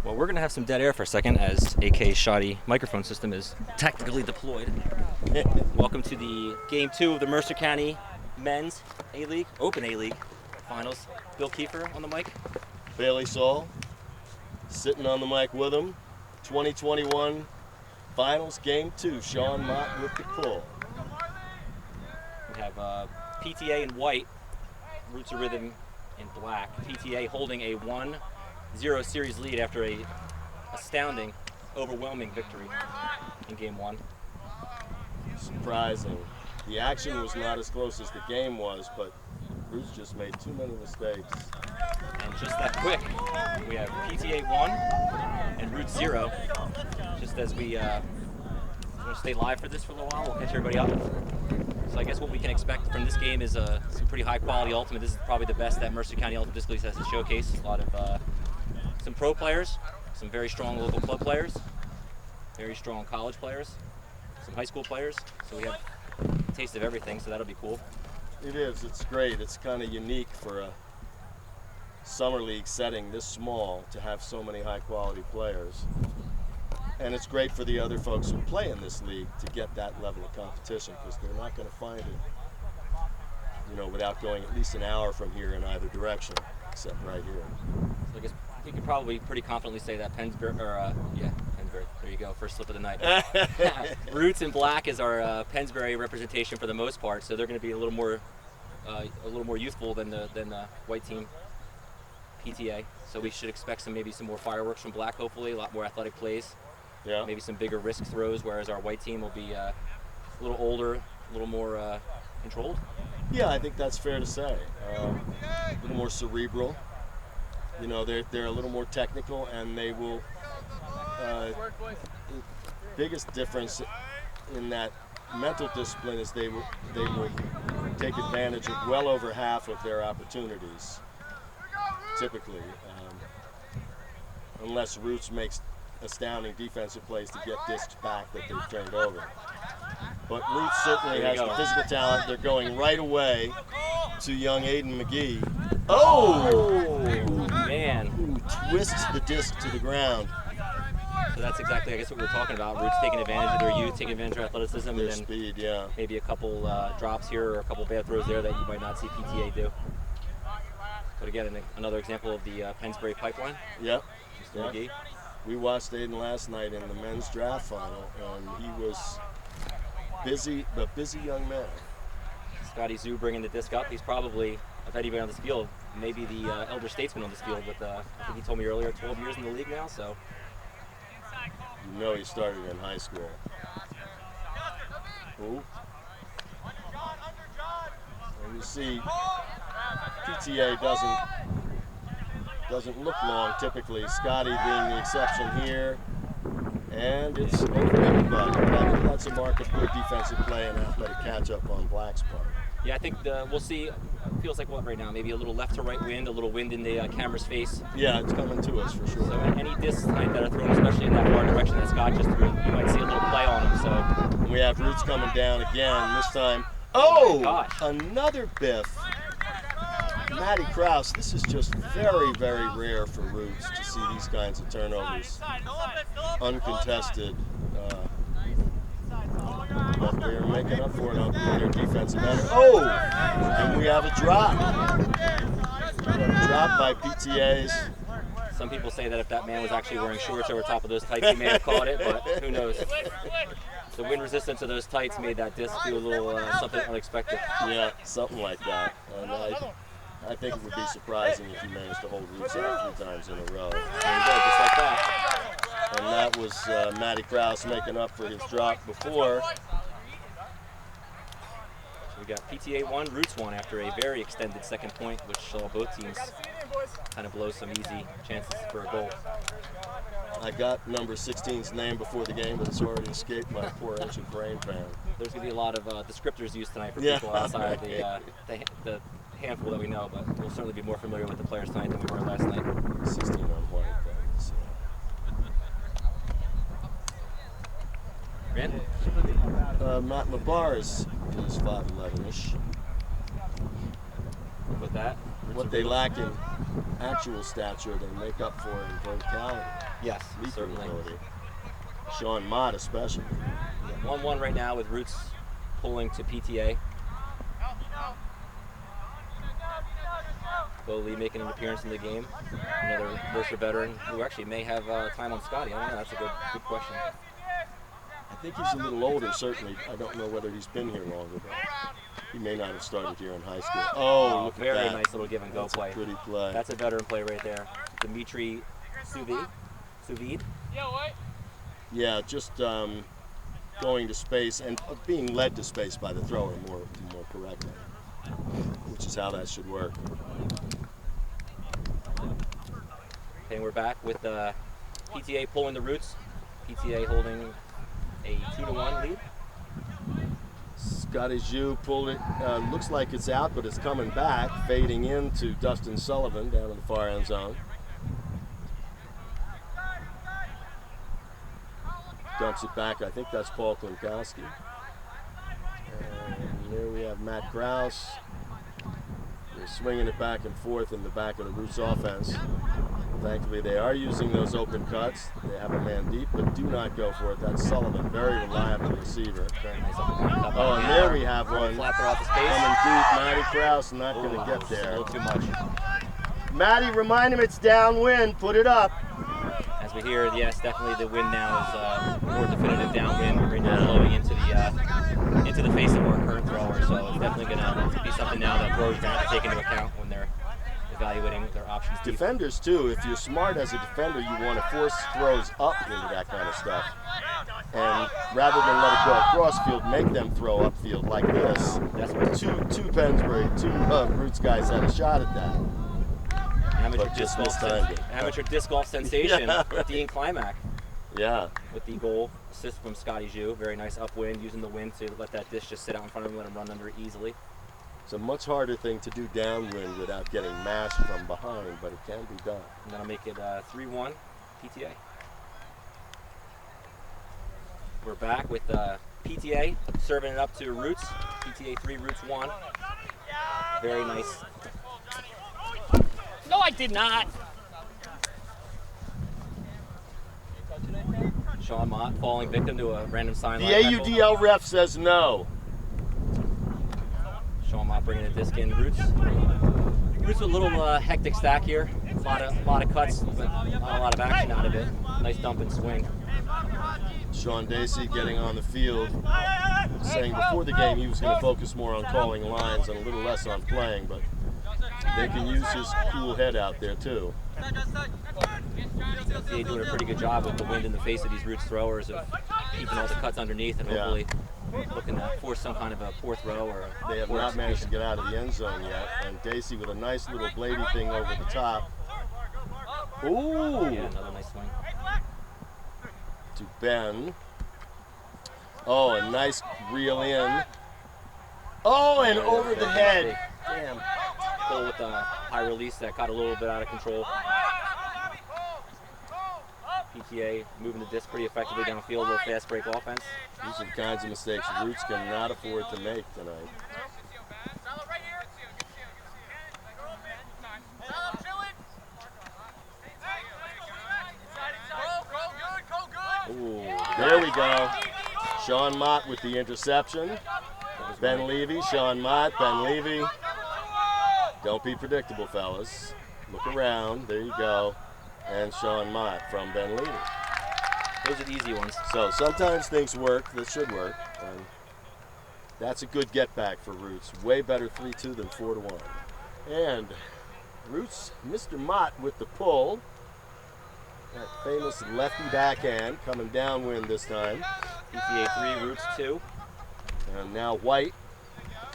Well, we're going to have some dead air for a second as AK's shoddy microphone system is tactically deployed. Welcome to the Game 2 of the Mercer County Men's A-League, Open A-League Finals. Bill Kieffer on the mic. Bailey Saul, sitting on the mic with him. 2021 Finals Game 2, Sean Mott with the pull. We have PTA in white, Roots of Rhythm in black. PTA holding a 1-0 series lead after a astounding, overwhelming victory in Game 1. Surprising. The action was not as close as the game was, but Roots just made too many mistakes. And just that quick, we have PTA 1 and Roots 0. Just as we want to stay live for this for a little while, we'll catch everybody up. So I guess what we can expect from this game is some pretty high quality ultimate. This is probably the best that Mercer County Ultimate Disc League has to showcase. A lot of some pro players, some very strong local club players, very strong college players, some high school players. So we have a taste of everything, so that'll be cool. It is, it's great. It's kind of unique for a summer league setting this small to have so many high quality players. And it's great for the other folks who play in this league to get that level of competition, because they're not going to find it, you know, without going at least an hour from here in either direction, except right here. So I guess we could probably pretty confidently say that Pennsbury, Pennsbury, there you go, first slip of the night. Roots in black is our Pennsbury representation for the most part, so they're going to be a little more youthful than the white team PTA. So we should expect maybe some more fireworks from black, hopefully, a lot more athletic plays. Yeah. Maybe some bigger risk throws, whereas our white team will be a little older, a little more controlled. Yeah, I think that's fair to say. A little more cerebral. You know, they're a little more technical, and they will. The biggest difference in that mental discipline is they will take advantage of well over half of their opportunities. Typically, unless Roots makes astounding defensive plays to get discs back that they've turned over. But Roots certainly has the physical talent. They're going right away to young Aiden McGee. Oh, man. Who twists the disc to the ground. So that's exactly, I guess, what we were talking about. Roots taking advantage of their youth, taking advantage of their athleticism, Their and then speed, yeah. maybe a couple drops here or a couple bad throws there that you might not see PTA do. But again, another example of the Pennsbury pipeline. Yep. Mr. McGee. We watched Aiden last night in the men's draft final, and he was a busy young man. Scotty Zoo bringing the disc up. He's probably, of anybody on this field, maybe the elder statesman on this field with, I think he told me earlier, 12 years in the league now, so. You know he started in high school. Ooh. And you see, PTA doesn't look long typically. Scotty being the exception here, and it's over everybody. But I think that's a mark of good defensive play and athletic catch-up on Black's part. Yeah, I think we'll see. Feels like what right now? Maybe a little left to right wind, a little wind in the camera's face. Yeah, it's coming to us for sure. So any discs tonight that are thrown, especially in that far direction that Scott just threw, you might see a little play on them. So we have Roots coming down again. This time, oh, gosh, another biff. Matty Krause, this is just very, very rare for Roots to see these kinds of turnovers. Uncontested. But they're making up for it on their defensive end. Oh! And we have a drop. We have a drop by PTA's. Some people say that if that man was actually wearing shorts over top of those tights, he may have caught it, but who knows. The wind resistance of those tights made that disc do a little something unexpected. Yeah, something like that. And I think it would be surprising if he managed to hold Roots out 3 times in a row. There you go, just like that. And that was Matty Krause making up for his drop before. So we got PTA 1, Roots 1 after a very extended second point, which saw both teams kind of blow some easy chances for a goal. I got number 16's name before the game, but it's already escaped my poor ancient brain pan. There's going to be a lot of descriptors used tonight for people outside the handful that we know, but we'll certainly be more familiar with the players tonight than we were last night. 16 on white. Matt Labar's is 5'11"-ish. With that, what they lack in actual stature, they make up for in verticality. Yes, Leaping certainly. ability. Sean Mott especially. 1-1 right now with Roots pulling to PTA. Bo Lee making an appearance in the game. Another Mercer veteran who actually may have time on Scotty. I don't know. That's a good question. I think he's a little older, certainly. I don't know whether he's been here longer, but he may not have started here in high school. Oh, look very at that. nice little give and go play. That's a pretty play. That's a veteran play right there. Dimitri Suvid. Yeah, just going to space and being led to space by the thrower more correctly, which is how that should work. Okay, we're back with PTA pulling the Roots. PTA holding a 2-1 lead. Scotty Zhu pulled it. Looks like it's out, but it's coming back, fading into Dustin Sullivan down in the far end zone. Dumps it back. I think that's Paul Klinkowski. And there we have Matt Krause. They're swinging it back and forth in the back of the Roots offense. Thankfully, they are using those open cuts. They have a man deep, but do not go for it. That's Sullivan, very reliable receiver. Very nice uppercut. Oh, and there we have one. Flat throw out the space. Coming deep, Matty Krause not going to get A there. little too much. Matty, remind him it's downwind. Put it up. As we hear, yes, definitely the wind now is more definitive downwind. Right now blowing into the face of our current thrower. So it's definitely going to be something now that throwers are going to have to take into account when they're evaluating their options. Defenders too, if you're smart as a defender, you want to force throws up into that kind of stuff. And rather than let it go across field, make them throw upfield like this. That's right. Two Pennsbury, two Roots guys had a shot at that. Amateur disc golf sensation, Dean Climack. Yeah. With the goal assist from Scotty Zhu. Very nice upwind, using the wind to let that disc just sit out in front of him, let him run under it easily. It's a much harder thing to do downwind without getting mashed from behind, but it can be done. And that'll make it 3-1 PTA. We're back with PTA serving it up to Roots. PTA 3, Roots 1. Very nice. No, I did not. Sean Mott falling victim to a random sign. The AUDL ref says no. Sean Mott bringing a disc in. Roots with a little hectic stack here. A lot of cuts, but not a lot of action out of it. Nice dump and swing. Sean Dacey getting on the field, saying before the game he was going to focus more on calling lines and a little less on playing, but they can use his cool head out there too. They're doing a pretty good job with the wind in the face of these Roots throwers of keeping all the cuts underneath and hopefully looking to force some kind of a fourth row or they have not managed to get out of the end zone yet. And Dacey with a nice little bladey thing over the top. Ooh! Yeah, another nice swing. To Ben. Oh, a nice reel in. Oh, and over the head. Damn. Pull with a high release that got a little bit out of control. PTA moving the disc pretty effectively downfield, a little fast break offense. These are the kinds of mistakes Roots cannot afford to make tonight. Ooh, there we go. Sean Mott with the interception. Ben Levy, Sean Mott, Ben Levy. Don't be predictable, fellas. Look around. There you go. And Sean Mott from Ben Levy. Those are the easy ones. So sometimes things work that should work. And that's a good get back for Roots. Way better 3-2 than 4-1. And Roots, Mr. Mott with the pull. That famous lefty backhand coming downwind this time. PTA 3, Roots 2. And now White,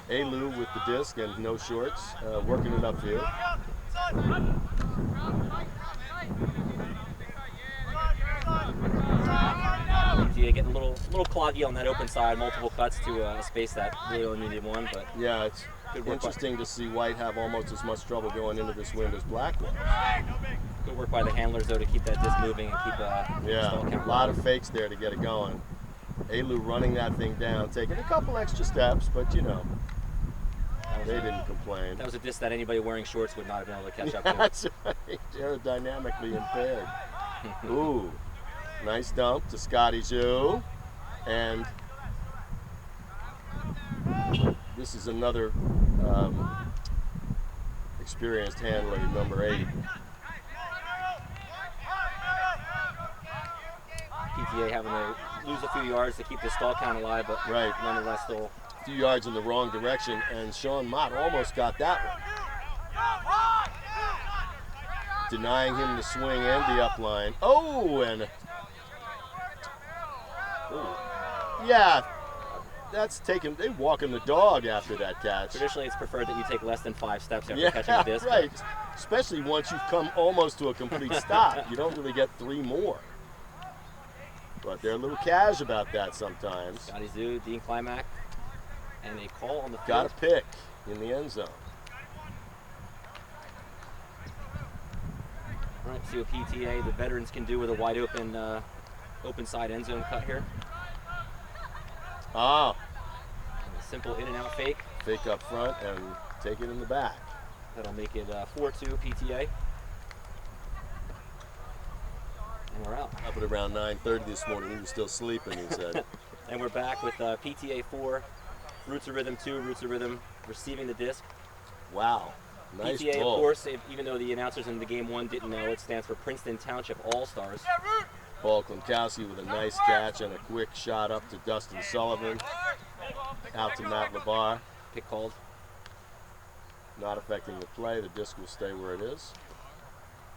A-Lou with the disc and no shorts, working it upfield. PTA getting a little cloggy on that open side, multiple cuts to a space that really only needed one, but yeah, it's interesting to see White have almost as much trouble going into this wind as Black was. Good work by the handlers though to keep that disc moving and keep a lot of fakes there to get it going. A-Lou running that thing down, taking a couple extra steps, but you know. They didn't complain. That was a disc that anybody wearing shorts would not have been able to catch up to. That's right. Aerodynamically impaired. Ooh, nice dump to Scotty Zoo. And this is another experienced handler, number 8. PTA having to lose a few yards to keep the stall count alive, but right. nonetheless still a few yards in the wrong direction, and Sean Mott almost got that one. Denying him the swing and the upline. Oh, and yeah, that's taken. They walking the dog after that catch. Traditionally, it's preferred that you take less than 5 steps after catching a disc. Right. Especially once you've come almost to a complete stop, you don't really get 3 more. But they're a little cash about that sometimes. Scotty Zoo, Dean Climack, and a call on the field. Got a pick in the end zone. All right, see what PTA, the veterans, can do with a wide open, open side end zone cut here. Ah. A simple in and out fake. Fake up front and take it in the back. That'll make it 4-2 PTA. And we're out. Up at around 9:30 this morning. He was still sleeping, he said. And we're back with PTA 4, Roots of Rhythm 2, Roots of Rhythm receiving the disc. Wow. Nice PTA, ball. of course, even though the announcers in the game 1 didn't know, it stands for Princeton Township All-Stars. Paul Klimkowski with a nice catch and a quick shot up to Dustin Sullivan. Out to Matt LeBar. Pick called. Not affecting the play. The disc will stay where it is.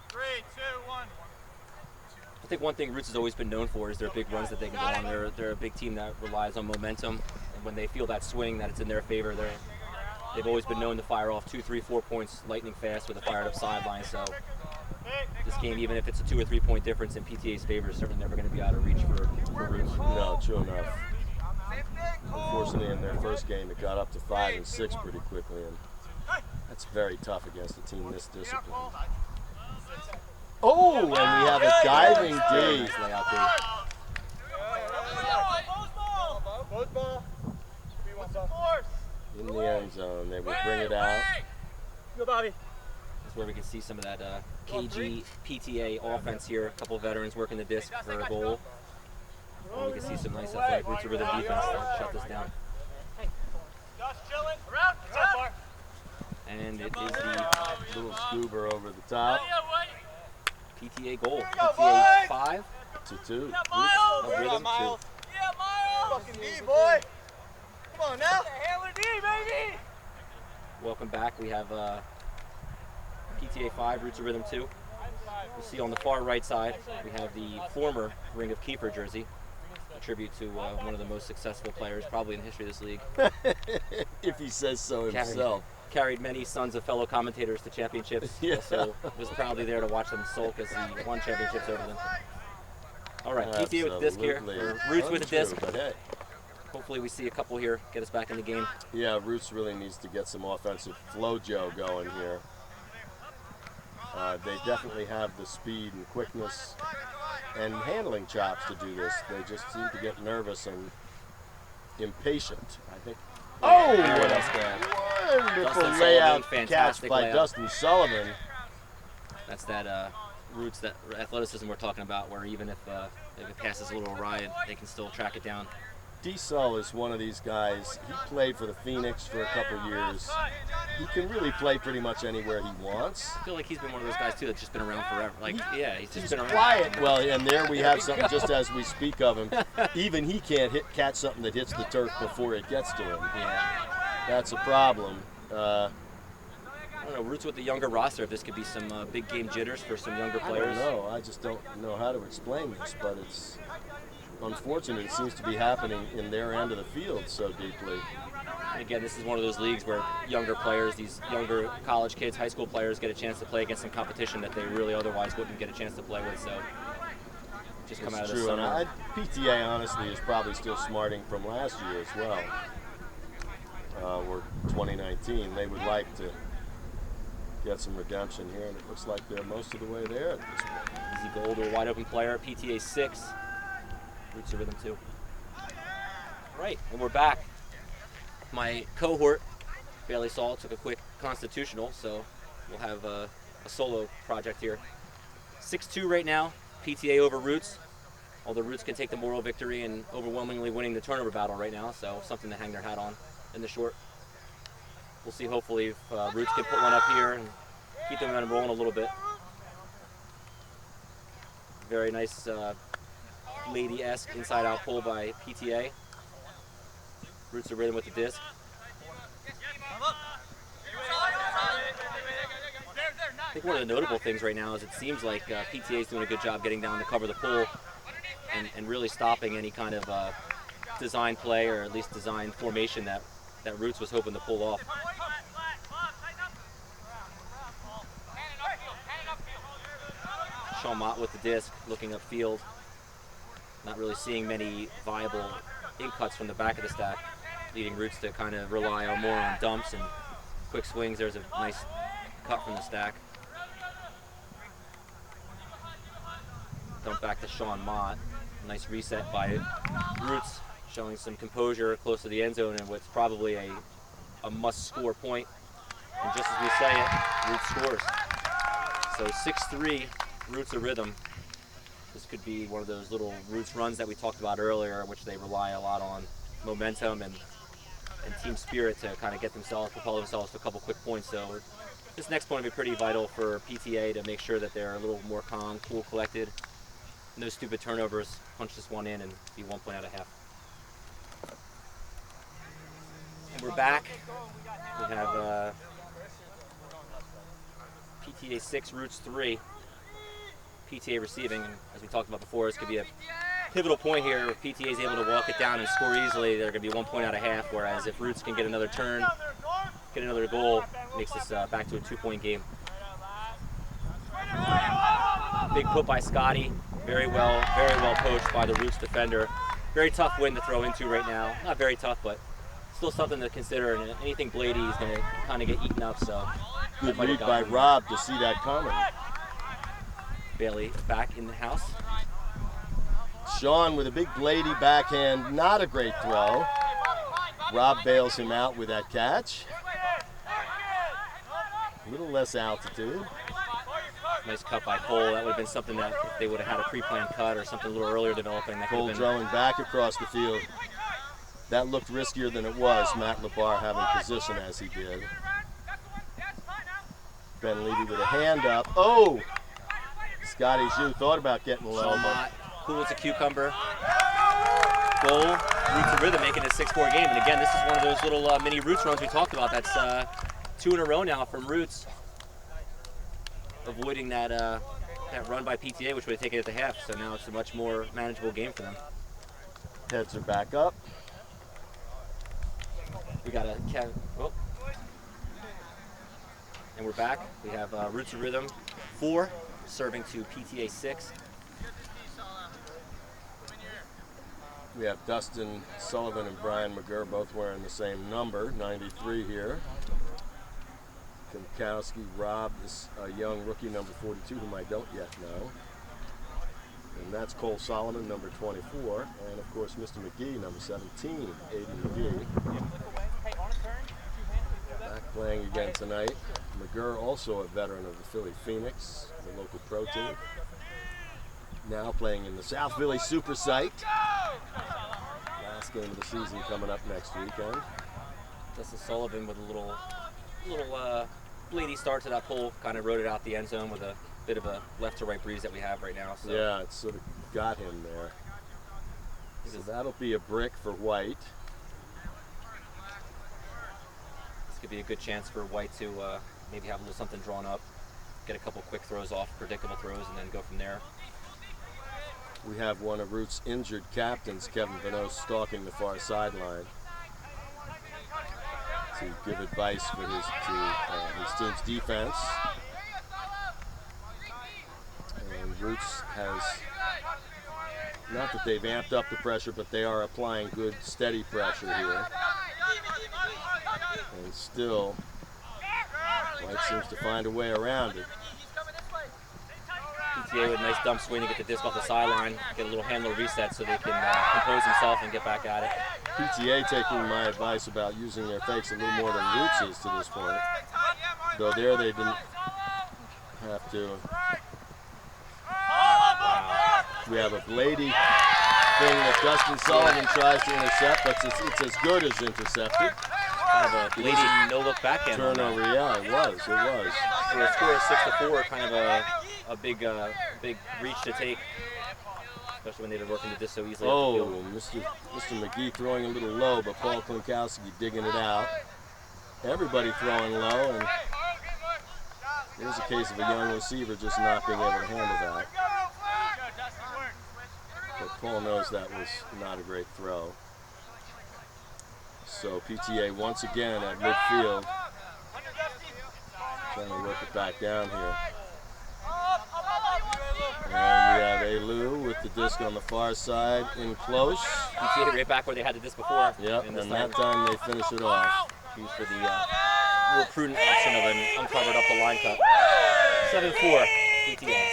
3, 2, 1. I think one thing Roots has always been known for is their big runs that they can go on. They're a big team that relies on momentum, and when they feel that swing, that it's in their favor, they've always been known to fire off 2, 3, 4 points lightning fast with a fired up sideline. So this game, even if it's a 2 or 3 point difference in PTA's favor, is certainly never going to be out of reach for Roots. No, true enough. Unfortunately, in their first game, it got up to 5 and 6 pretty quickly, and that's very tough against a team this disciplined. Oh, and we have a diving D. Layout D. In the end zone, they will bring it out. Go, Bobby. That's where we can see some of that KG PTA offense here. A couple of veterans working the disc for a goal. And we can see some nice athletic Roots of Rhythm defense to shut this down. And it is the Little scuba over the top. PTA goal. PTA 5 to 2. Roots of Rhythm 2. Fucking D, boy. Come on now. Hammer D, baby. Welcome back. We have PTA 5, Roots of Rhythm 2. You see on the far right side, we have the former Ring of Kieffer jersey, a tribute to one of the most successful players probably in the history of this league. If he says so himself. Carried many sons of fellow commentators to championships. Yeah. Also was proudly there to watch them sulk as he won championships over them. All right, PTA with the disc here. Roots with the disc. But hey. Hopefully we see a couple here, get us back in the game. Yeah, Roots really needs to get some offensive flojo going here. They definitely have the speed and quickness and handling chops to do this. They just seem to get nervous and impatient, I think. Oh, what a wonderful layout catch by Dustin Sullivan. That's that Roots, that athleticism we're talking about, where even if it passes a little awry, they can still track it down. D-Sul is one of these guys. He played for the Phoenix for a couple years. He can really play pretty much anywhere he wants. I feel like he's been one of those guys too that's just been around forever. Like, he's just been around. Quiet. Well, and there we have something just as we speak of him. Even he can't catch something that hits the turf before it gets to him. Yeah. That's a problem. I don't know, Roots with the younger roster, if this could be some big game jitters for some younger players. I don't know. I just don't know how to explain this, but it's unfortunate. It seems to be happening in their end of the field so deeply. And again, this is one of those leagues where younger players, these younger college kids, high school players, get a chance to play against some competition that they really otherwise wouldn't get a chance to play with. So just come out of the true. summer. And PTA honestly is probably still smarting from last year as well. We're 2019. They would like to get some redemption here, and it looks like they're most of the way there at this point. Easy goal to a wide open player. PTA 6. Roots of Rhythm 2. Right, and we're back. My cohort, Bailey Saul took a quick constitutional, so we'll have a solo project here. 6-2 right now, PTA over Roots. Although Roots can take the moral victory and overwhelmingly winning the turnover battle right now, so something to hang their hat on in the short. We'll see hopefully if Roots can put one up here and keep the momentum rolling a little bit. Very nice lady-esque inside-out pull by PTA. Roots of rhythm with the disc. I think one of the notable things right now is it seems like PTA is doing a good job getting down to cover the pull and really stopping any kind of design play or at least design formation that Roots was hoping to pull off. Sean Mott with the disc, looking upfield. Not really seeing many viable in-cuts from the back of the stack, leading Roots to kind of rely on more on dumps and quick swings. There's a nice cut from the stack. Dump back to Sean Mott. Nice reset by Roots, showing some composure close to the end zone and what's probably a must-score point. And just as we say it, Roots scores. So 6-3, Roots of rhythm. This could be one of those little Roots runs that we talked about earlier, in which they rely a lot on momentum and team spirit to kind of get themselves, propel themselves to a couple quick points. So this next point will be pretty vital for PTA to make sure that they're a little more calm, cool, collected. No stupid turnovers. Punch this one in and be 1 point out of half. And we're back. We have PTA 6, Roots 3. PTA receiving. As we talked about before, this could be a pivotal point here. If PTA is able to walk it down and score easily, they're going to be 1 point out of half. Whereas if Roots can get another turn, get another goal, it makes this back to a 2-point game. Big put by Scotty. Very well poached by the Roots defender. Very tough win to throw into right now. Not very tough, but still something to consider. And anything Blady is going to kind of get eaten up. So good read by Rob to see that coming. Bailey back in the house. Sean with a big Blady backhand, not a great throw. Rob bails him out with that catch. A little less altitude. Nice cut by Cole. That would have been something that if they would have had a pre-planned cut or something a little earlier developing. That Cole throwing back across the field. That looked riskier than it was. Matt LeBar having position as he did. Ben Levy with a hand up. Oh! Scotty Zhu thought about getting low. Cool as a cucumber. Goal. Roots of rhythm making it a 6-4 game. And again, this is one of those little mini Roots runs we talked about. That's 2 in a row now from Roots. Avoiding that run by PTA, which would have taken it to half. So now it's a much more manageable game for them. Heads are back up. We got a and we're back. We have Roots of Rhythm 4 serving to PTA 6. We have Dustin Sullivan and Brian McGurr both wearing the same number, 93 here. Kemkowski, Rob is a young rookie, number 42, whom I don't yet know. And that's Cole Solomon, number 24. And of course, Mr. McGee, number 17, Aiden McGee. Back playing again tonight. McGurr, also a veteran of the Philly Phoenix, the local pro team. Now playing in the South Philly Super Site. Last game of the season coming up next weekend. Dustin Sullivan with a little bleedy start to that pull, kind of rode it out the end zone with a bit of a left to right breeze that we have right now. So. Yeah, it sort of got him there. So that'll be a brick for White. This could be a good chance for White to maybe have a little something drawn up, get a couple quick throws off, predictable throws, and then go from there. We have one of Roots' injured captains, Kevin Vano, stalking the far sideline to give advice for his team's defense. And Roots has, not that they've amped up the pressure, but they are applying good, steady pressure here. And still, White seems to find a way around it. PTA with a nice dump swing to get the disc off the sideline, get a little handler reset so they can compose themselves and get back at it. PTA taking my advice about using their fakes a little more than Roots is to this point. Though there they didn't have to. Wow. We have a Blady thing that Dustin Sullivan tries to intercept, but it's as good as intercepted. Kind of a Blady no-look backhand. Turnover, yeah, it was. For a score of 6-4, kind of a big reach to take, especially when they were working the disc so easily. Oh, Mr. McGee throwing a little low, but Paul Klinkowski digging it out. Everybody throwing low, and here's a case of a young receiver just not being able to handle that. But Paul knows that was not a great throw. So PTA once again at midfield, trying to work it back down here. And we have A-Lou with the disc on the far side in close. PTA right back where they had the disc before. Yep, and that time they finish it off. Used for the real prudent action of an uncovered up the line cut. 7-4 PTA.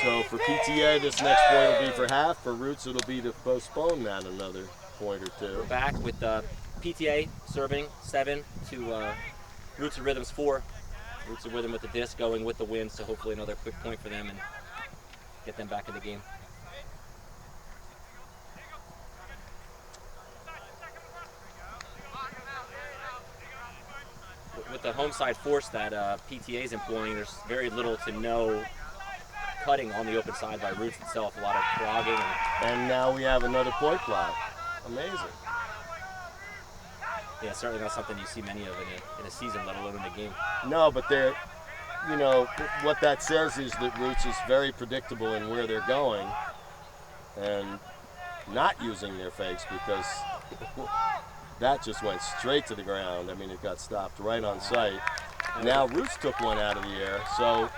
So for PTA, this next point will be for half. For Roots, it'll be to postpone that another point or two. We're back with PTA serving 7 to Roots of Rhythms 4. Roots of Rhythm with the disc going with the win, so hopefully another quick point for them and get them back in the game. With the home side force that PTA is employing, there's very little to no cutting on the open side by Roots itself. A lot of clogging. And now we have another point cloud. Amazing. Yeah, certainly not something you see many of in a season, let alone in a game. No, but they're, you know, what that says is that Roots is very predictable in where they're going and not using their fakes, because that just went straight to the ground. I mean, it got stopped right on sight. Now Roots took one out of the air, so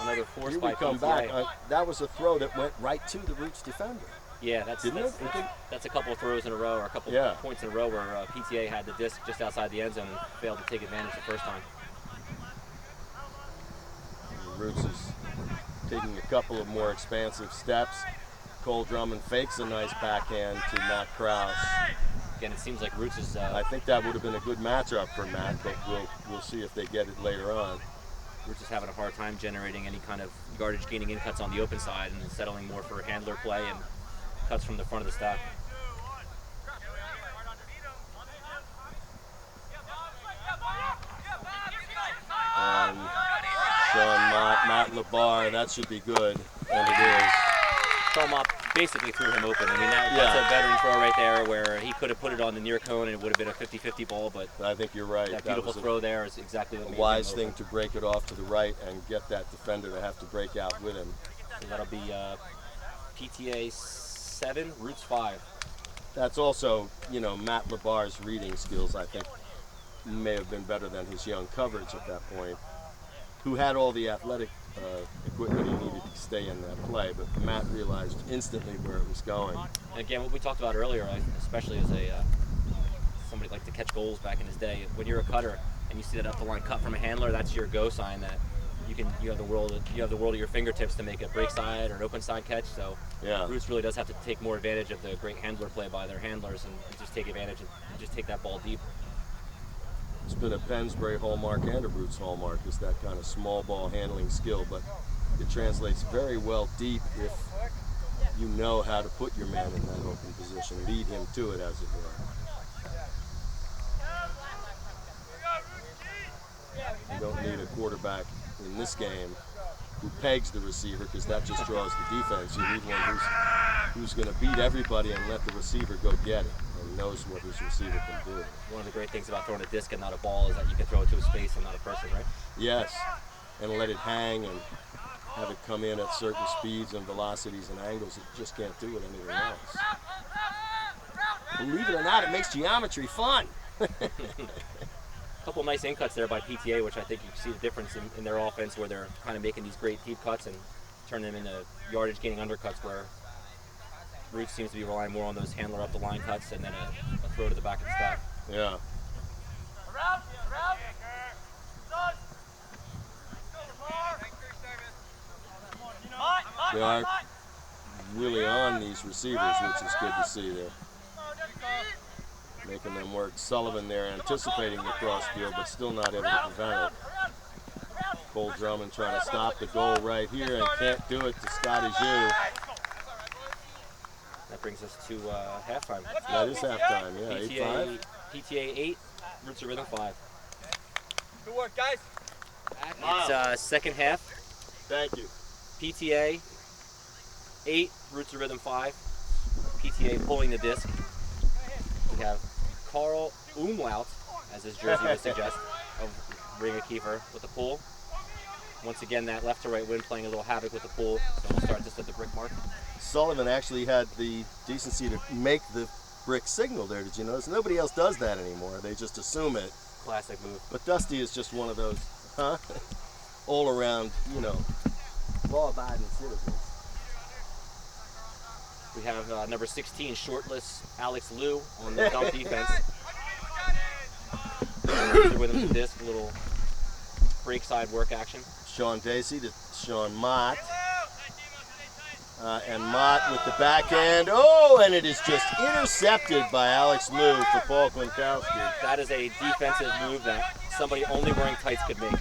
another force here by we come PTA. back. That was a throw that went right to the Roots defender. Yeah, that's a couple of throws in a row, or a couple of points in a row where PTA had the disc just outside the end zone and failed to take advantage the first time. Roots is taking a couple of more expansive steps. Cole Drummond fakes a nice backhand to Matt Krause. Again, it seems like Roots is... I think that would have been a good matchup for Matt, but we'll see if they get it later on. Roots is having a hard time generating any kind of yardage gaining in cuts on the open side and settling more for handler play and cuts from the front of the stack. And Sean Mott, Matt LeBar, that should be good, and it is. Sean Mott basically threw him open. I mean, that's a veteran throw right there where he could have put it on the near cone and it would have been a 50-50 ball, but I think you're right. That beautiful throw there is exactly what made a him wise open. thing to break it off to the right and get that defender to have to break out with him. So that'll be PTA 7, Roots 5. That's also, you know, Matt LeBar's reading skills, I think, may have been better than his young coverage at that point, who had all the athletic equipment he needed to stay in that play, but Matt realized instantly where it was going. And again, what we talked about earlier, especially as somebody like to catch goals back in his day, when you're a cutter and you see that up the line cut from a handler, that's your go sign that you have the world at your fingertips to make a break side or an open side catch. So yeah, Roots really does have to take more advantage of the great handler play by their handlers and just take advantage and just take that ball deep. It's been a Pensbury hallmark and a Roots hallmark, is that kind of small ball handling skill, but it translates very well deep if you know how to put your man in that open position, lead him to it, as it were. You don't need a quarterback in this game who pegs the receiver, because that just draws the defense. You need one who's going to beat everybody and let the receiver go get it and knows what his receiver can do. One of the great things about throwing a disc and not a ball is that you can throw it to a space and not a person, right? Yes, and let it hang and have it come in at certain speeds and velocities and angles. It just can't do it anything else. Believe it or not, it makes geometry fun. A couple nice in cuts there by PTA, which I think you can see the difference in their offense, where they're kind of making these great deep cuts and turning them into yardage gaining undercuts, where Roots seems to be relying more on those handler up the line cuts and then a throw to the back of the stack. Yeah. They are really on these receivers, which is good to see there. Making them work. Sullivan there anticipating the cross field, but still not able to prevent it. Cole Drummond trying to stop the goal right here and can't do it to Scotty Zhu. That brings us to halftime. That is halftime, yeah, 8-5. PTA 8, Roots of Rhythm 5. Good work, guys. It's second half. Thank you. PTA 8, Roots of Rhythm 5. PTA pulling the disc. We have Carl Umlaut, as his jersey would suggest, of Ringer Kieffer with the pull. Once again, that left to right wind playing a little havoc with the pull. So we'll start just at the brick mark. Sullivan actually had the decency to make the brick signal there. Did you notice? Nobody else does that anymore. They just assume it. Classic move. But Dusty is just one of those, all around, you know, law-abiding citizens. We have number 16, shortless Alex Liu on the dump defense. With him to disc, a little break side work action. Sean Dacey to Sean Mott. And Mott with the backhand. Oh, and it is just intercepted by Alex Liu for Paul Klinkowski. That is a defensive move that somebody only wearing tights could make.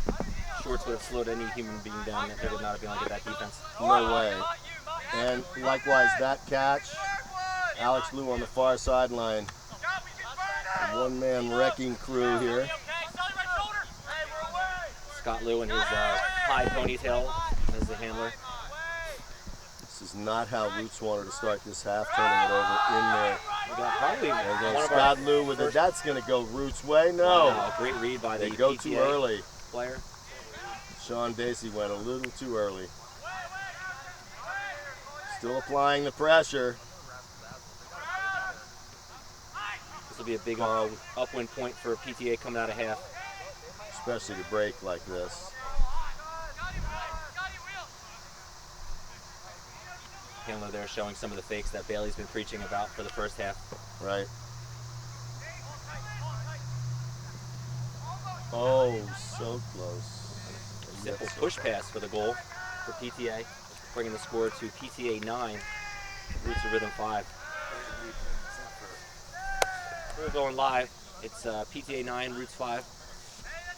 Shorts would have slowed any human being down. They would not have been able to get that defense. No way. And likewise, that catch, Alex Liu on the far sideline. One-man wrecking crew here. Scott Liu and his high ponytail as the handler. This is not how Roots wanted to start this half, turning it over in there. We got probably There one goes of Scott our Liu with it. That's going to go Roots' way. No. Wow, great read by the They go PTA too early. player. Sean Dacey went a little too early. Still applying the pressure. This will be a big upwind point for PTA coming out of half. Especially to break like this. Handler there showing some of the fakes that Bailey's been preaching about for the first half. Right. Oh, so close. Simple push pass for the goal for PTA, bringing the score to PTA 9, Roots of Rhythm 5. We're going live. It's PTA 9, Roots 5.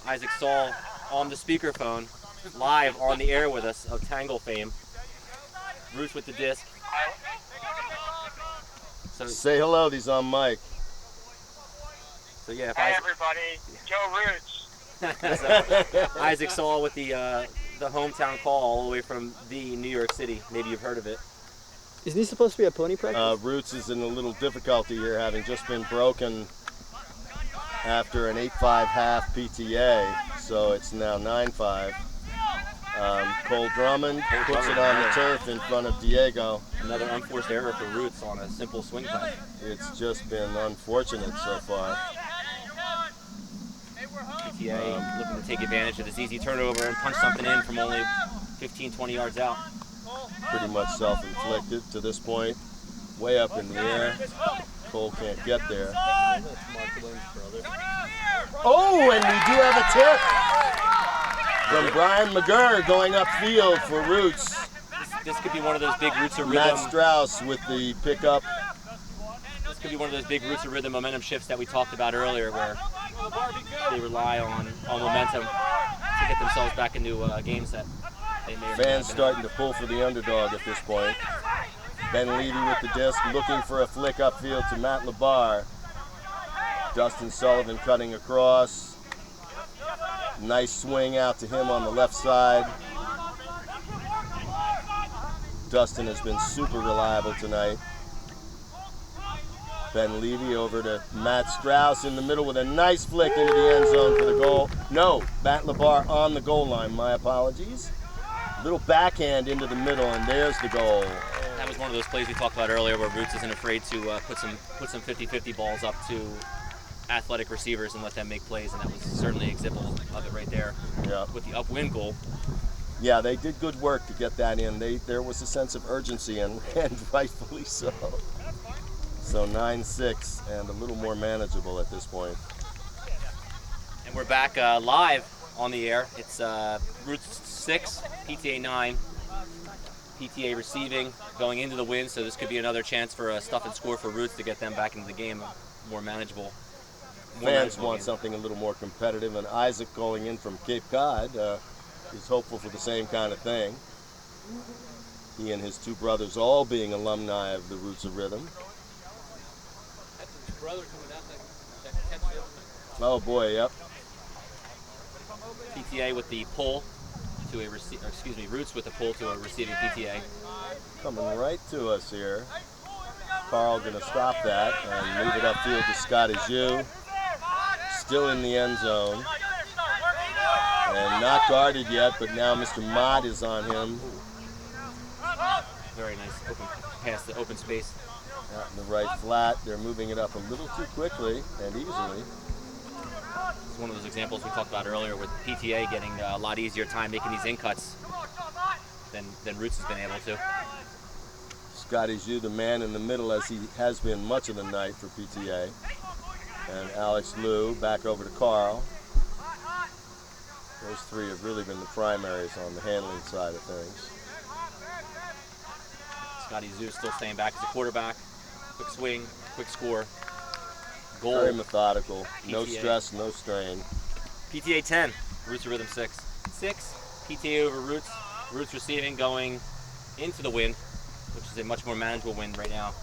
Isaac Saul on the speakerphone, live on the air with us of Tangle fame. Roots with the disc. So, Say hello, he's on mic. so yeah, if Hey Isaac, everybody, Joe Roots. Isaac Saul with the hometown call all the way from the New York City. Maybe you've heard of it. Isn't he supposed to be a pony practice? Roots is in a little difficulty here, having just been broken after an 8-5 half PTA, so it's now 9-5. Cole Drummond puts it on the turf in front of Diego. Another unforced error for Roots on a simple swing pass. It's just been unfortunate so far. PTA looking to take advantage of this easy turnover and punch something in from only 15, 20 yards out. Pretty much self-inflicted to this point. Way up in the air. Cole can't get there. Oh, and we do have a tip from Brian McGurr going upfield for Roots. This could be one of those big Roots of Matt Rhythm. Strauss with the pickup. This could be one of those big Roots of Rhythm momentum shifts that we talked about earlier, where they rely on momentum to get themselves back into games that they may. Fans starting to pull for the underdog at this point. Ben Levy with the disc, looking for a flick upfield to Matt Labar. Dustin Sullivan cutting across. Nice swing out to him on the left side. Dustin has been super reliable tonight. Ben Levy over to Matt Strauss in the middle with a nice flick into the end zone for the goal. No, Matt Labar on the goal line, my apologies. Little backhand into the middle, and there's the goal. That was one of those plays we talked about earlier, where Roots isn't afraid to put some 50-50 balls up to athletic receivers and let them make plays, and that was certainly an example of it right there. Yeah. With the upwind goal. Yeah, they did good work to get that in. There was a sense of urgency, and rightfully so. So 9-6 and a little more manageable at this point. And we're back live on the air. It's Roots 6, PTA 9. PTA receiving, going into the win, so this could be another chance for a stuff and score for Roots to get them back into the game, more manageable. Fans want something a little more competitive, and Isaac going in from Cape Cod is hopeful for the same kind of thing. He and his two brothers all being alumni of the Roots of Rhythm. Oh boy, yep. PTA with the pull to a Roots with the pull to a receiving PTA. Coming right to us here. Carl going to stop that and move it upfield to Scotty Zhu. Still in the end zone. And not guarded yet, but now Mr. Mott is on him. Very nice open pass to open space. Out in the right flat. They're moving it up a little too quickly and easily. It's one of those examples we talked about earlier with PTA getting a lot easier time making these in cuts than Roots has been able to. Scotty Zhu, the man in the middle, as he has been much of the night for PTA. And Alex Liu back over to Carl. Those three have really been the primaries on the handling side of things. Scotty Zhu still staying back as a quarterback. Quick swing, quick score. Goal. Very methodical. PTA. No stress, no strain. PTA 10, Roots of Rhythm 6. 6, PTA over Roots. Roots receiving going into the win, which is a much more manageable win right now.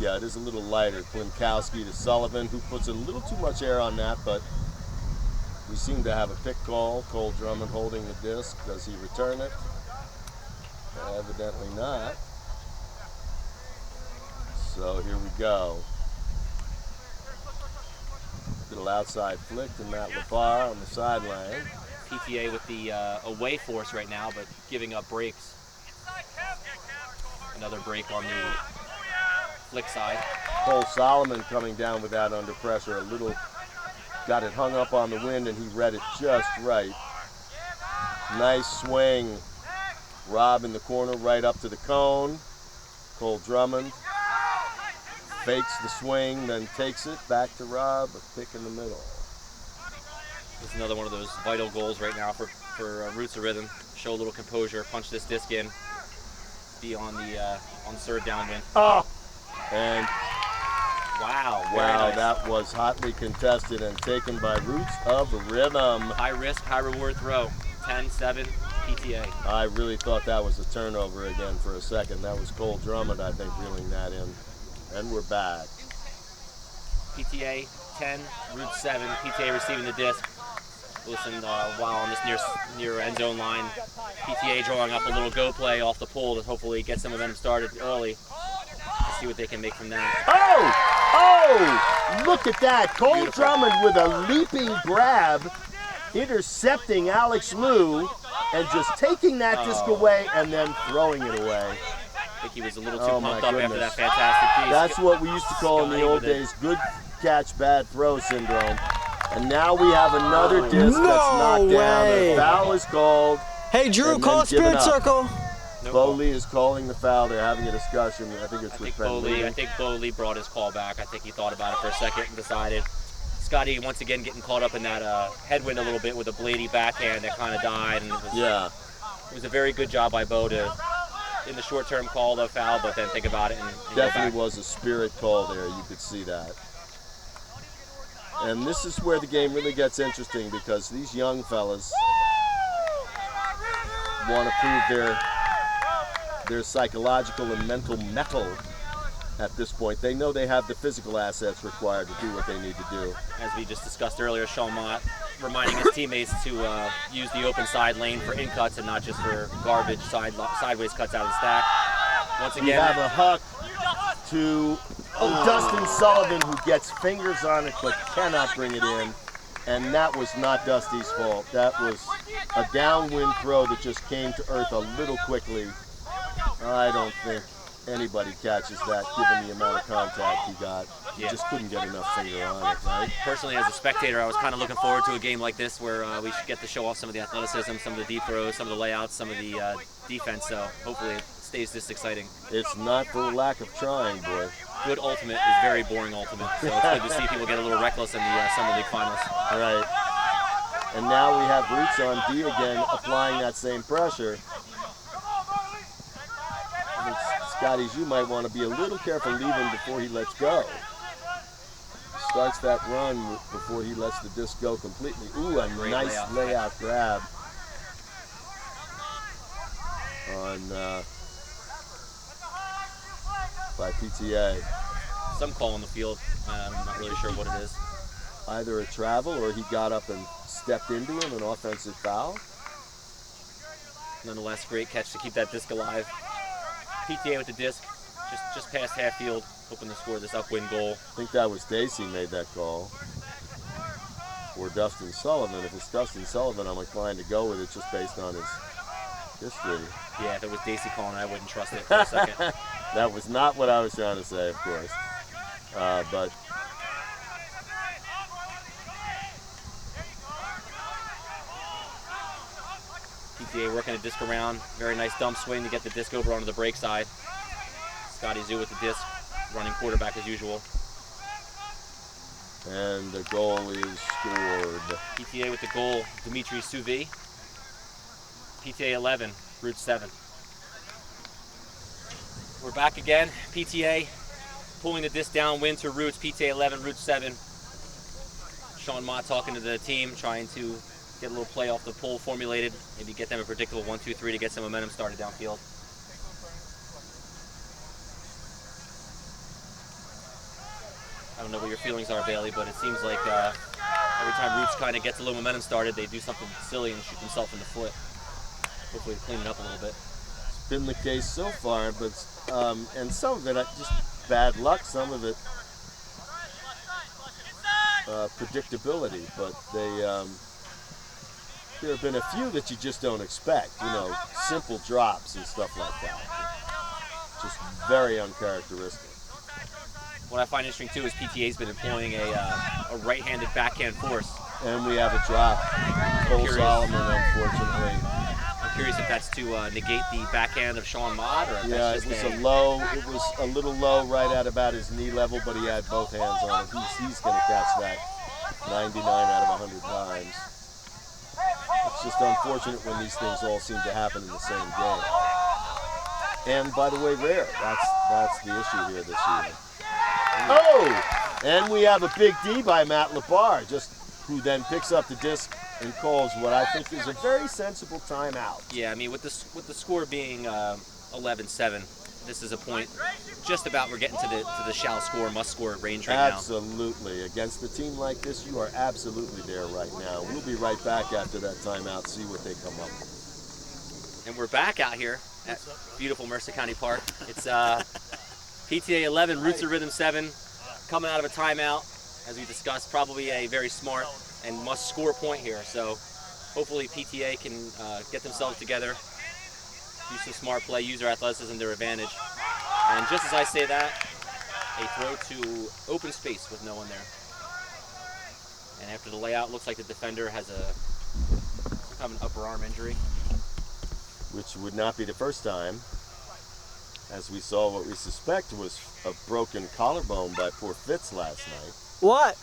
Yeah, it is a little lighter. Klinkowski to Sullivan, who puts a little too much air on that, but we seem to have a pick call. Cole Drummond holding the disc. Does he return it? Evidently not. So here we go. Little outside flick to Matt Lepar on the sideline. PTA with the away force right now, but giving up breaks. Another break on the flick side. Cole Solomon coming down with that under pressure. A little, got it hung up on the wind, and he read it just right. Nice swing. Rob in the corner right up to the cone. Cole Drummond fakes the swing, then takes it back to Rob, a pick in the middle. This is another one of those vital goals right now for Roots of Rhythm. Show a little composure, punch this disc in, be on the third down win. Oh! And wow, wow, nice. That was hotly contested and taken by Roots of Rhythm. High risk, high reward throw. 10-7 PTA. I really thought that was a turnover again for a second. That was Cole Drummond, I think, reeling that in. And we're back. PTA 10, Roots 7, PTA receiving the disc. Listen, while on this near end zone line, PTA drawing up a little go play off the pull to hopefully get some of them started early. Let's see what they can make from that. Oh! Look at that. Cole Beautiful. Drummond with a leaping grab, intercepting Alex Liu, and just taking that disc away and then throwing it away. I think he was a little too Oh, pumped my up after goodness. that fantastic piece. That's what we used to call in the Scotty old with it. days, good catch, bad throw syndrome. And now we have another disc No that's knocked down. way. A foul is called. Hey, Drew, And call then a spirit given up. circle. No Bowley is calling the foul. They're having a discussion. I think it's I with think Ben Bowley. Lee. I think Bowley brought his call back. I think he thought about it for a second and decided. Scotty once again getting caught up in that headwind a little bit with a bladey backhand that kind of died. And it was a very good job by Bo to, in the short term, call the foul, but then think about it and go Definitely back. was a spirit call there. You could see that. And this is where the game really gets interesting because these young fellas want to prove their psychological and mental mettle at this point. They know they have the physical assets required to do what they need to do. As we just discussed earlier, Sean Mott reminding his teammates to use the open side lane for in cuts and not just for garbage sideways cuts out of the stack. Once We again, have a huck to Dustin Sullivan, who gets fingers on it but cannot bring it in. And that was not Dusty's fault. That was a downwind throw that just came to earth a little quickly. I don't think anybody catches that given the amount of contact he got. He just couldn't get enough finger on it, right? personally as a spectator, I was kind of looking forward to a game like this where we should get to show off some of the athleticism, some of the deep throws, some of the layouts, some of the defense. So hopefully it stays this exciting. It's not for lack of trying, boy. Good ultimate is very boring ultimate. So it's good to see people get a little reckless in the Summer League Finals. Right. And now we have Roots on D again, applying that same pressure. Scotty's, you might want to be a little careful leaving before he lets go. Starts that run before he lets the disc go completely. Ooh, a Great nice layout grab on by PTA. Some call on the field. I'm not really sure what it is. Either a travel or he got up and stepped into him, an offensive foul. Nonetheless, great catch to keep that disc alive. PTA with the disc, just past half field, hoping to score this upwind goal. I think that was Dacey made that call. Or Dustin Sullivan. If it's Dustin Sullivan, I'm inclined to go with it just based on his history. Yeah, if it was Dacey calling, I wouldn't trust it for a second. That was not what I was trying to say, of course. But PTA working the disc around. Very nice dump swing to get the disc over onto the break side. Scotty Zoo with the disc, running quarterback as usual. and the goal is scored. PTA with the goal, Dimitri Souvi. PTA 11, Route 7. We're back again. PTA pulling the disc downwind to Roots. PTA 11, Route 7. Sean Mott talking to the team, trying to get a little play off the pull formulated. Maybe get them a predictable 1-2-3 to get some momentum started downfield. I don't know what your feelings are, Bailey, but it seems like every time Roots kind of gets a little momentum started, they do something silly and shoot themselves in the foot. Hopefully clean it up a little bit. It's been the case so far, but and some of it just bad luck, some of it predictability, but there have been a few that you just don't expect, you know, simple drops and stuff like that. Just very uncharacteristic. What I find interesting too is PTA's been employing a right-handed backhand force. And we have a drop. Cole Solomon, unfortunately. I'm curious if that's to negate the backhand of Sean Mott, or if Yeah, that's it just was a low. It was a little low, right at about his knee level, but he had both hands on it. He's going to catch that 99 out of 100 times. It's just unfortunate when these things all seem to happen in the same game. And by the way, rare. That's the issue here this year. Oh, and we have a big D by Matt Labar, who then picks up the disc and calls what I think is a very sensible timeout. Yeah, I mean, with the score being 11-7, this is a point just about we're getting to the shall score, must score range right now. Absolutely. Against a team like this, you are absolutely there right now. We'll be right back after that timeout, see what they come up with. And we're back out here at beautiful Mercer County Park. It's PTA 11, Roots of Rhythm 7, coming out of a timeout. As we discussed, probably a very smart and must score point here. So hopefully PTA can get themselves together, do some smart play, use their athleticism to their advantage. And just as I say that, a throw to open space with no one there. And after the layout, looks like the defender has some kind of an upper arm injury. Which would not be the first time, as we saw what we suspect was a broken collarbone by poor Fitz last night. What?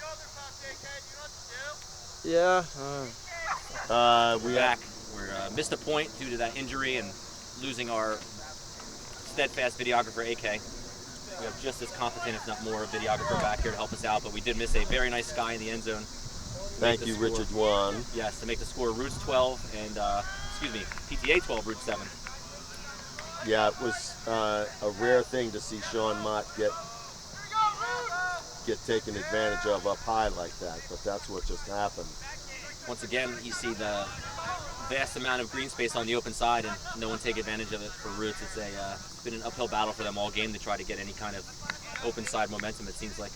Yeah. We're back. We're missed a point due to that injury and losing our steadfast videographer, AK. We have just as competent, if not more, videographer back here to help us out, but we did miss a very nice sky in the end zone. Thank you, Richard Wan. Yes, to make the score Roots 12 and, PTA 12, Roots 7. Yeah, it was a rare thing to see Sean Mott get taken advantage of up high like that, but that's what just happened. Once again, you see the vast amount of green space on the open side and no one take advantage of it for Roots. It's been an uphill battle for them all game to try to get any kind of open side momentum, it seems like.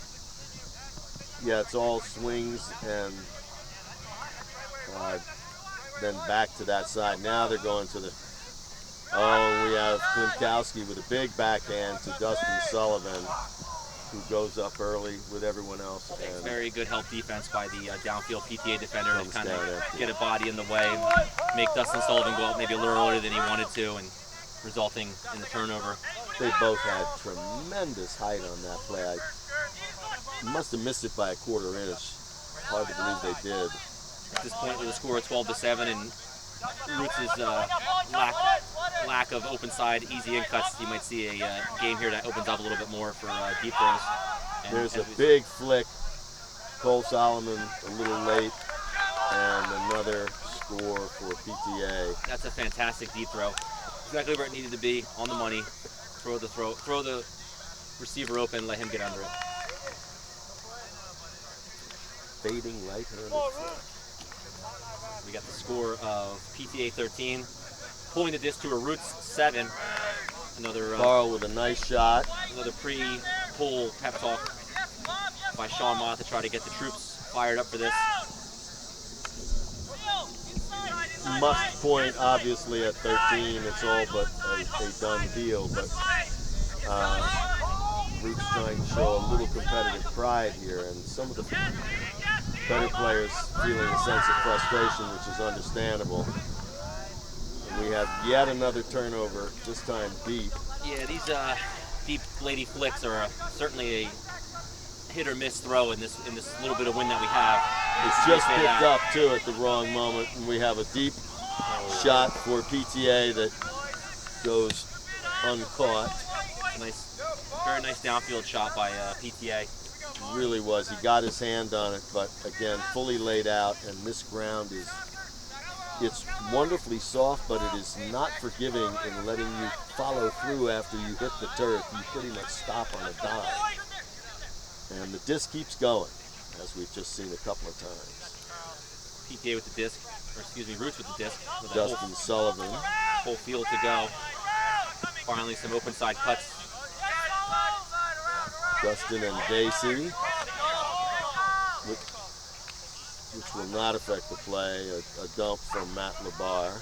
Yeah, it's all swings and then back to that side. Now they're going to the... Oh, we have Klinkowski with a big backhand to Dustin Sullivan, who goes up early with everyone else. And very good help defense by the downfield PTA defender to kind of empty. get a body in the way, make Dustin Sullivan go up maybe a little earlier than he wanted to, and resulting in the turnover. They both had tremendous height on that play. I must have missed it by a quarter inch. Hard to believe they did. At this point, with a score of 12-7, and Roots' lack of open side, easy in cuts, you might see a game here that opens up a little bit more for deep throws. And there's a big flick. Cole Solomon a little late, and another score for PTA. That's a fantastic deep throw. Exactly where it needed to be, on the money. Throw the receiver open, let him get under it. Fading right-handed flick. We got the score of PTA 13, pulling the disc to a Roots 7. Another Carl with a nice shot. Another pre-pull pep talk by Sean Mott to try to get the troops fired up for this. Must point, obviously, at 13. It's all but a done deal, but Roots trying to show a little competitive pride here, and some of the better players feeling a sense of frustration, which is understandable. And we have yet another turnover, this time deep. Yeah, these deep lady flicks are certainly a hit or miss throw in this little bit of wind that we have. It's just picked up too at the wrong moment, and we have a deep shot for PTA that goes uncaught. Nice, very nice downfield shot by PTA. Really was. He got his hand on it, but again, fully laid out, and this ground it's wonderfully soft, but it is not forgiving in letting you follow through after you hit the turf. You pretty much stop on a dime. And the disc keeps going, as we've just seen a couple of times. PTA with the disc, or excuse me, Roots with the disc. With Dustin Sullivan. Full field to go. Finally some open side cuts. Dustin and Daisy, which will not affect the play. A dump from Matt Labar.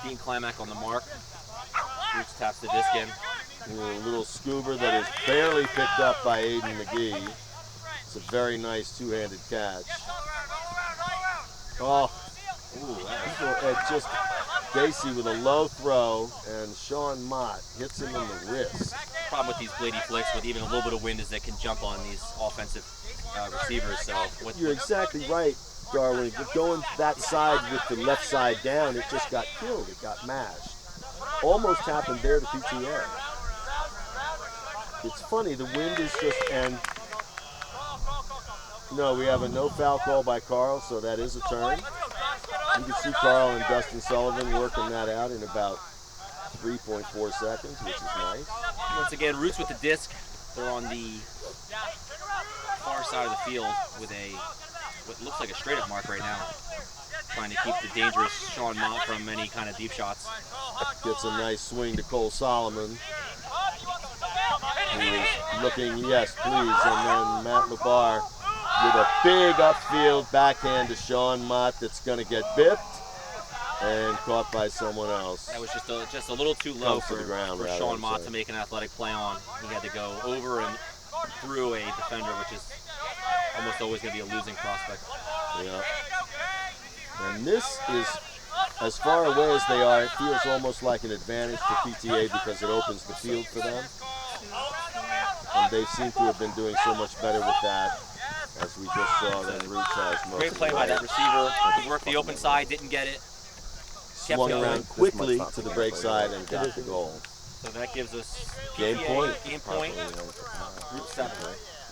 Dean Climack on the mark. Roots taps the disc in. A little scuba that is barely picked up by Aiden McGee. It's a very nice two-handed catch. Oh, just Daisy with a low throw, and Sean Mott hits him in the wrist. Problem with these bladey flicks with even a little bit of wind is they can jump on these offensive receivers. So you're exactly right, Darwin. But going that side with the left side down, it just got killed. It got mashed. Almost happened there to PTA. It's funny, the wind is just, and no, we have a no foul call by Carl, so that is a turn. You can see Carl and Dustin Sullivan working that out in about 3.4 seconds, which is nice. Once again, Roots with the disc. They're on the far side of the field with what looks like a straight up mark right now. Trying to keep the dangerous Sean Mott from any kind of deep shots. Gets a nice swing to Cole Solomon. Who is looking, yes, please, and then Matt Labar with a big upfield backhand to Sean Mott that's going to get bipped and caught by someone else. That was just a little too low for Sean Mott to say. make an athletic play on. He had to go over and through a defender, which is almost always going to be a losing prospect. Yeah. And this is, as far away as they are, it feels almost like an advantage for PTA because it opens the field for them. And they seem to have been doing so much better with that, as we just saw that Roots has most Great play by that receiver. He worked the open side, didn't get it. Swung around quickly to the break side and got the goal. So that gives us Game point. Game point. Roots 7.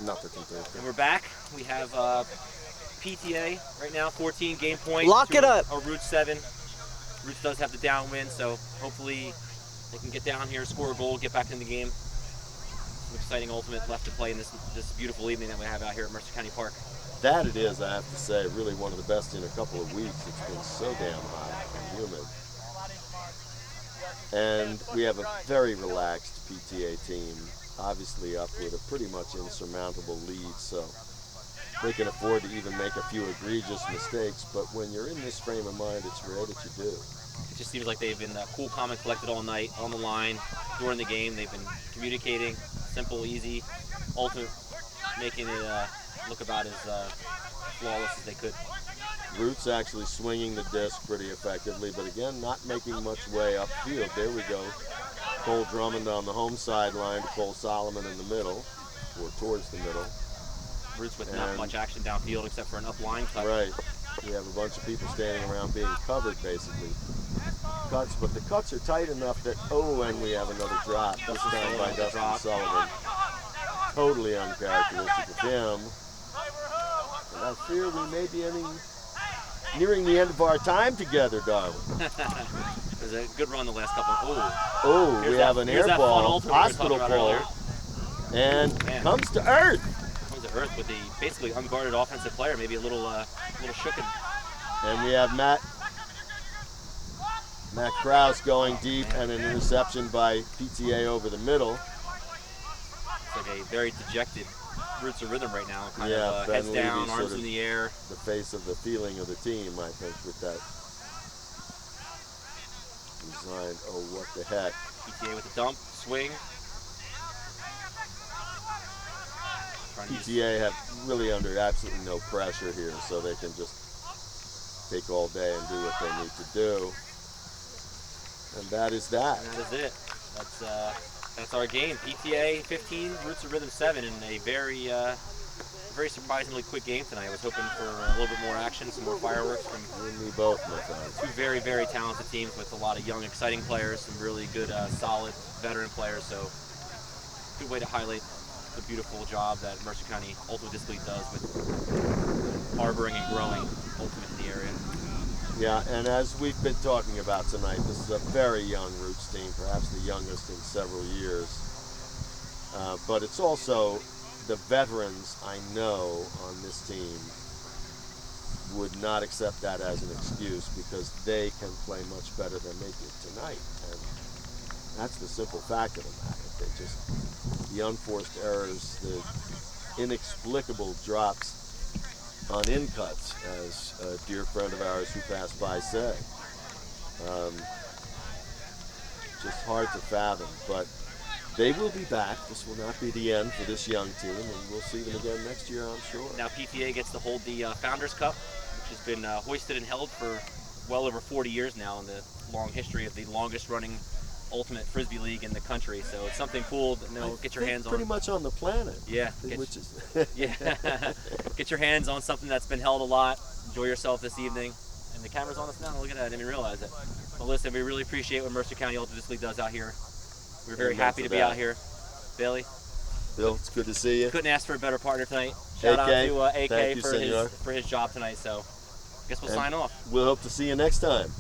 And we're back. We have PTA right now, 14 game point. Lock it up. A Roots 7. Roots does have the downwind, so hopefully they can get down here, score a goal, get back in the game. Some exciting ultimate left to play in this beautiful evening that we have out here at Mercer County Park. That it is, I have to say, really one of the best in a couple of weeks. It's been so damn hot and humid. And we have a very relaxed PTA team, obviously up with a pretty much insurmountable lead, so they can afford to even make a few egregious mistakes, but when you're in this frame of mind, it's rare that you do. It just seems like they've been cool, calm, and collected all night, on the line, during the game. They've been communicating, simple, easy, ultimate, making it look about as flawless as they could. Roots actually swinging the disc pretty effectively, but again, not making much way upfield. There we go. Cole Drummond on the home sideline to Cole Solomon in the middle. or towards the middle. Roots with not much action downfield except for an up line cut. Right. We have a bunch of people standing around being covered, basically. Cuts, but the cuts are tight enough that, and we have another drop. This time by Dustin Sullivan. Totally uncharacteristic of him. And I fear we may be nearing the end of our time together, Darwin. It was a good run the last couple. We have an air ball, hospital pole, and comes to earth. Comes to earth with the basically unguarded offensive player, maybe a little shooken. And we have Matt Krause going deep and an interception by PTA over the middle. It's like a very dejected Roots of Rhythm right now. Kind of Ben heads down, Levy's arms sort of in the air. The face of the feeling of the team, I think, with that design. Oh, what the heck. PTA with the dump, swing. PTA have really under absolutely no pressure here, so they can just take all day and do what they need to do. And that is that. And that is it. That's our game. PTA 15, Roots of Rhythm 7, and a very surprisingly quick game tonight. I was hoping for a little bit more action, some more fireworks from you and me both, my friend. Two very, very talented teams with a lot of young, exciting players, some really good, solid veteran players. So, good way to highlight the beautiful job that Mercer County Ultimate Disc League does with harboring and growing Ultimate in the area. Yeah, and as we've been talking about tonight, this is a very young Roots team, perhaps the youngest in several years. But it's also the veterans I know on this team would not accept that as an excuse because they can play much better than they did tonight. And that's the simple fact of the matter. The unforced errors, the inexplicable drops on in cuts, as a dear friend of ours who passed by said. Just hard to fathom, but they will be back. This will not be the end for this young team, and we'll see them again next year, I'm sure. Now PTA gets to hold the Founders Cup, which has been hoisted and held for well over 40 years now in the long history of the longest running Ultimate Frisbee League in the country. So it's something cool to get your hands on. Pretty much on the planet. Yeah. Get your hands on something that's been held a lot. Enjoy yourself this evening. And the camera's on us now. Look at that. I didn't even realize it. But listen, we really appreciate what Mercer County Ultimate Disc League does out here. We're very happy to be out here. Bailey. Bill, it's good to see you. Couldn't ask for a better partner tonight. Shout out to AK Thank you, for his job tonight. So I guess we'll sign off. We'll hope to see you next time.